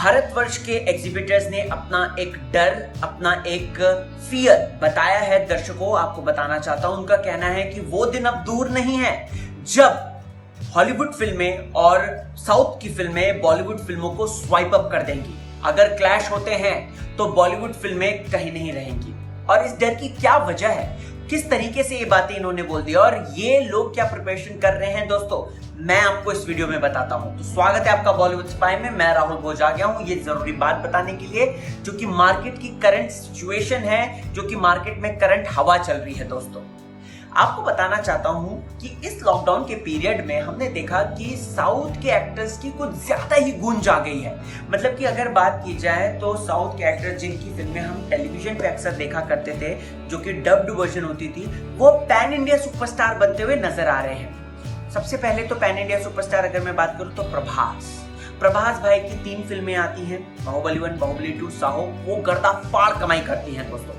भारतवर्ष के एग्जिबिटर्स ने अपना एक डर, अपना एक फियर बताया है दर्शकों। आपको बताना चाहता हूं, उनका कहना है कि वो दिन अब दूर नहीं है जब हॉलीवुड फिल्में और साउथ की फिल्में बॉलीवुड फिल्मों को स्वाइप अप कर देंगी। अगर क्लैश होते हैं तो बॉलीवुड फिल्में कहीं नहीं रहेंगी। और इस डर की क्या वजह है, किस तरीके से ये बातें इन्होंने बोल दी और ये लोग क्या प्रिपरेशन कर रहे हैं दोस्तों, मैं आपको इस वीडियो में बताता हूं। तो स्वागत है आपका बॉलीवुड स्पाई में। मैं राहुल भोज आ गया हूं ये जरूरी बात बताने के लिए, जो कि मार्केट की करंट सिचुएशन है, जो कि मार्केट में करंट हवा चल रही है। दोस्तों आपको बताना चाहता हूं कि इस लॉकडाउन के पीरियड में हमने देखा कि साउथ के एक्टर्स की कुछ ज्यादा ही गूंज आ गई है। मतलब कि अगर बात की जाए तो साउथ के एक्टर्स जिनकी फिल्में हम टेलीविजन पे अक्सर देखा करते थे, जो कि डब्ड वर्जन होती थी, वो पैन इंडिया सुपरस्टार बनते हुए नजर आ रहे हैं। सबसे पहले तो पैन इंडिया सुपरस्टार अगर मैं बात करूं तो प्रभास भाई की 3 फिल्में आती हैं, बाहुबली 1, बाहुबली 2, साहो, वो गर्दा फाड़ कमाई करती हैं दोस्तों।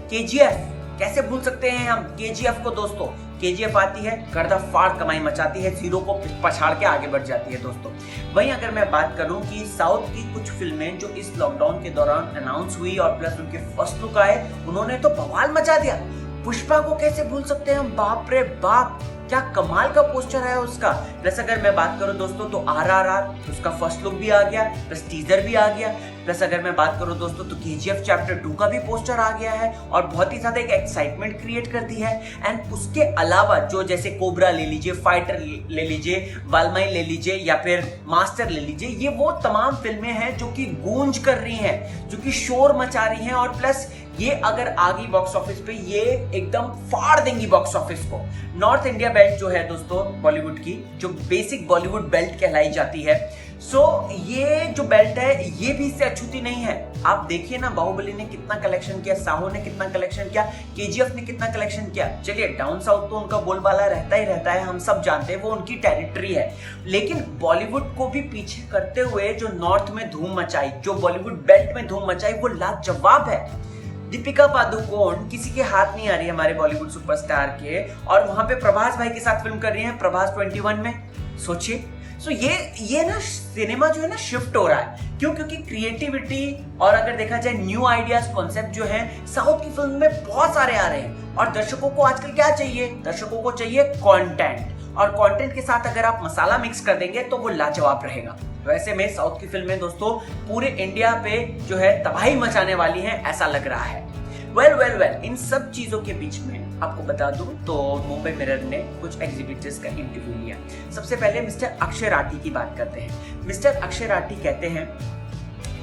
केजीएफ कैसे भूल सकते हैं हम केजीएफ को दोस्तों। केजीएफ आती है, गर्दा फाड़ कमाई मचाती है, जीरो को पछाड़ के आगे बढ़ जाती है दोस्तों। वहीं अगर मैं बात करूं कि साउथ की कुछ फिल्में जो इस लॉकडाउन के दौरान अनाउंस हुई और प्लस उनके फर्स्ट लुक आए, उन्होंने तो बवाल मचा दिया। पुष्पा को कैसे भूल सकते हैं हम, बाप रे बाप, क्या कमाल का पोस्टर है उसका। प्लस अगर मैं बात करूं दोस्तों तो RRR, उसका फर्स्ट लुक भी आ गया, प्लस टीजर भी आ गया। प्लस अगर मैं बात करूं दोस्तों तो KGF चैप्टर 2 का भी पोस्टर आ गया है और बहुत ही ज्यादा एक एक्साइटमेंट क्रिएट कर दी है। एंड उसके अलावा जो जैसे कोबरा ले लीजिए, फाइटर ले लीजिए, वालमाई ले लीजिए या फिर मास्टर ले लीजिए, ये वो तमाम फिल्में हैं जो कि गूंज कर रही हैं, जो कि शोर मचा रही हैं। और प्लस ये अगर आ गई बॉक्स ऑफिस पे, ये एकदम फाड़ देंगी बॉक्स ऑफिस को। नॉर्थ इंडिया बेल्ट जो है दोस्तों बॉलीवुड की, जो बेसिक बॉलीवुड बेल्ट कहलाई जाती है, सो ये जो बेल्ट है ये भी इससे अछूती नहीं है। आप देखिए ना, बाहुबली ने कितना कलेक्शन किया, साहो ने कितना कलेक्शन किया, केजीएफ ने कितना कलेक्शन किया। चलिए डाउन साउथ तो उनका बोलबाला रहता ही रहता है, हम सब जानते हैं, वो उनकी टेरिटरी है। लेकिन बॉलीवुड को भी पीछे करते हुए जो नॉर्थ में धूम मचाई, जो बॉलीवुड बेल्ट में धूम मचाई, वो लाजवाब है। दीपिका पादुकोण किसी के हाथ नहीं आ रही है हमारे बॉलीवुड सुपरस्टार के, और वहां पे प्रभास भाई के साथ फिल्म कर रही है, प्रभास 21 में। सोचिए, सो ये ना सिनेमा जो है ना शिफ्ट हो रहा है। क्यों? क्योंकि क्रिएटिविटी और अगर देखा जाए न्यू आइडियाज, कॉन्सेप्ट जो है साउथ की फिल्म में बहुत सारे आ रहे हैं। और दर्शकों को आजकल क्या चाहिए? दर्शकों को चाहिए कंटेंट, और कंटेंट के साथ अगर आप मसाला मिक्स कर देंगे तो वो लाजवाब रहेगा। वैसे में साउथ की फिल्में दोस्तों पूरे इंडिया पे जो है तबाही मचाने वाली हैं, ऐसा लग रहा है। वेल इन सब चीजों के बीच में आपको बता दूं तो मुंबई मिरर ने कुछ एग्जिबिटर्स का इंटरव्यू लिया। सबसे पहले मिस्टर अक्षय राठी की बात करते हैं। मिस्टर अक्षय राठी कहते हैं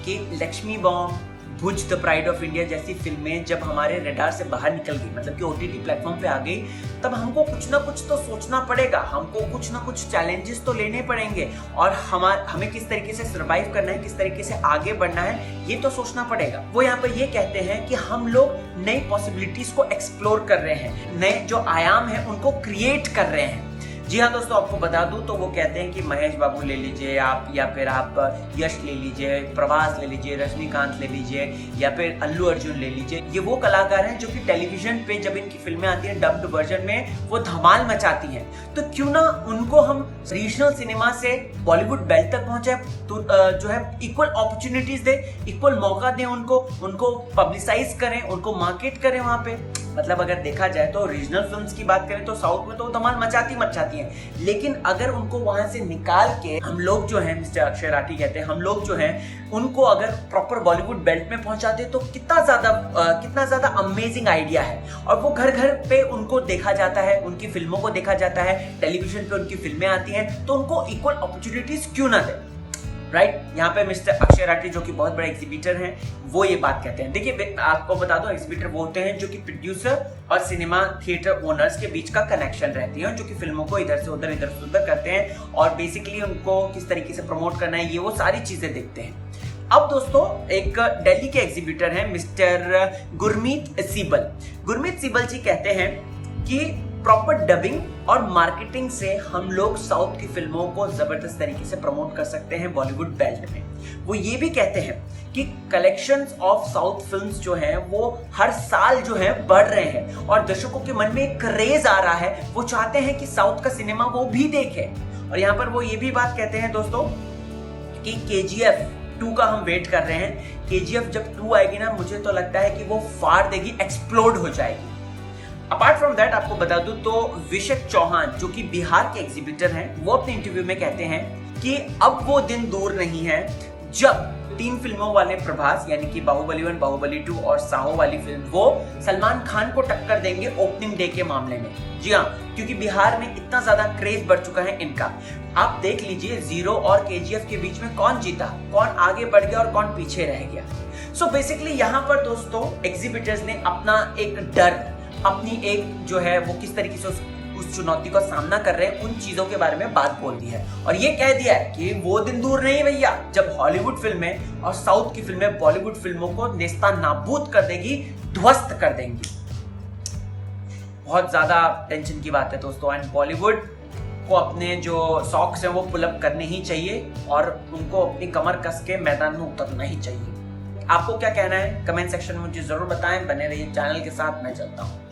कि Lakshmi bomb, Bhuj, the pride of India जैसी फिल्में जब हमारे रडार से बाहर निकल गई, मतलब कि OTT प्लेटफॉर्म पे आ गई, तब हमको कुछ ना कुछ तो सोचना पड़ेगा, हमको कुछ ना कुछ चैलेंजेस तो लेने पड़ेंगे और हमें किस तरीके से सर्वाइव करना है, किस तरीके से आगे बढ़ना है, ये तो सोचना पड़ेगा। वो यहाँ पर ये कहते हैं कि हम लोग नई पॉसिबिलिटीज को एक्सप्लोर कर रहे हैं, नए जो आयाम है उनको क्रिएट कर रहे हैं। जी हाँ दोस्तों, आपको बता दूं तो वो कहते हैं कि महेश बाबू ले लीजिए आप, या फिर आप यश ले लीजिए, प्रभास ले लीजिए, रजनीकांत ले लीजिए, या फिर अल्लू अर्जुन ले लीजिए। ये वो कलाकार हैं जो कि टेलीविजन पे जब इनकी फिल्में आती हैं डब्ड वर्जन में, वो धमाल मचाती हैं। तो क्यों ना उनको हम रीजनल सिनेमा से बॉलीवुड बेल्ट तक पहुंचे, तो जो है इक्वल अपॉर्चुनिटीज दे, इक्वल मौका दें उनको पब्लिसाइज करें, उनको मार्केट करें वहां पे। मतलब अगर देखा जाए तो रीजनल फिल्म्स की बात करें तो साउथ में तो धमाल मचाती हैं, लेकिन अगर उनको वहां से निकाल के हम लोग जो हैं, मिस्टर अक्षय राठी कहते हैं, हम लोग जो हैं उनको अगर प्रॉपर बॉलीवुड बेल्ट में पहुंचाते तो कितना ज्यादा अमेजिंग आइडिया है। और वो घर घर पे उनको देखा जाता है, उनकी फिल्मों को देखा जाता है, टेलीविजन पे उनकी फिल्में आती हैं, तो उनको इक्वल अपॉर्चुनिटीज क्यों ना दे, राइट? यहाँ पे मिस्टर अक्षय राठी जो कि बहुत बड़े एग्जीबिटर हैं, वो ये बात कहते हैं। देखिए आपको बता दो, एग्जीबिटर वो होते हैं जो कि प्रोड्यूसर और सिनेमा थिएटर ओनर्स के बीच का कनेक्शन रहती है, जो कि फिल्मों को इधर से उधर करते हैं और बेसिकली उनको किस तरीके से प्रमोट करना है, ये वो सारी चीजें देखते हैं। अब दोस्तों एक दिल्ली के एग्जीबिटर हैं मिस्टर गुरमीत सिबल जी कहते हैं कि प्रॉपर डबिंग और मार्केटिंग से हम लोग साउथ की फिल्मों को जबरदस्त तरीके से प्रमोट कर सकते हैं बॉलीवुड बेल्ट में। वो ये भी कहते हैं कि कलेक्शंस ऑफ साउथ फिल्म्स जो हैं वो हर साल जो है बढ़ रहे हैं और दर्शकों के मन में एक क्रेज आ रहा है, वो चाहते हैं कि साउथ का सिनेमा वो भी देखें। और यहाँ पर वो ये भी बात कहते हैं दोस्तों कि KGF 2 का हम वेट कर रहे हैं। KGF जब 2 आएगी ना, मुझे तो लगता है कि वो फाड़ देगी, एक्सप्लोड हो जाएगी। अपार्ट फ्रॉम दैट आपको बता दूं तो विशेक चौहान जो कि बिहार के एग्जीबिटर हैं, वो अपने इंटरव्यू में कहते हैं कि अब वो दिन दूर नहीं है जब 3 फिल्मों वाले प्रभास यानी कि बाहुबली 1, बाहुबली 2 और साहो वाली फिल्म वो सलमान खान को टक्कर देंगे ओपनिंग डे के मामले में। जी हाँ, क्योंकि बिहार में इतना ज्यादा क्रेज बढ़ चुका है इनका। आप देख लीजिए जीरो और KGF के बीच में कौन जीता, कौन आगे बढ़ गया और कौन पीछे रह गया। सो बेसिकली यहाँ पर दोस्तों एग्जीबिटर्स ने अपना एक डर, अपनी एक जो है वो किस तरीके से उस चुनौती का सामना कर रहे हैं, उन चीजों के बारे में बात बोल दी है और ये कह दिया है कि वो दिन दूर नहीं भैया जब हॉलीवुड फिल्में और साउथ की फिल्में बॉलीवुड फिल्मों को नेस्ता नाबूद कर देगी, ध्वस्त कर देंगी। बहुत ज्यादा टेंशन की बात है दोस्तों, एंड बॉलीवुड को अपने जो शौक्स हैं वो पुल अप करने ही चाहिए और उनको अपनी कमर कस के मैदान में उतरना ही चाहिए। आपको क्या कहना है कमेंट सेक्शन में मुझे जरूर बताएं। बने रहिए चैनल के साथ, मैं चलता हूं।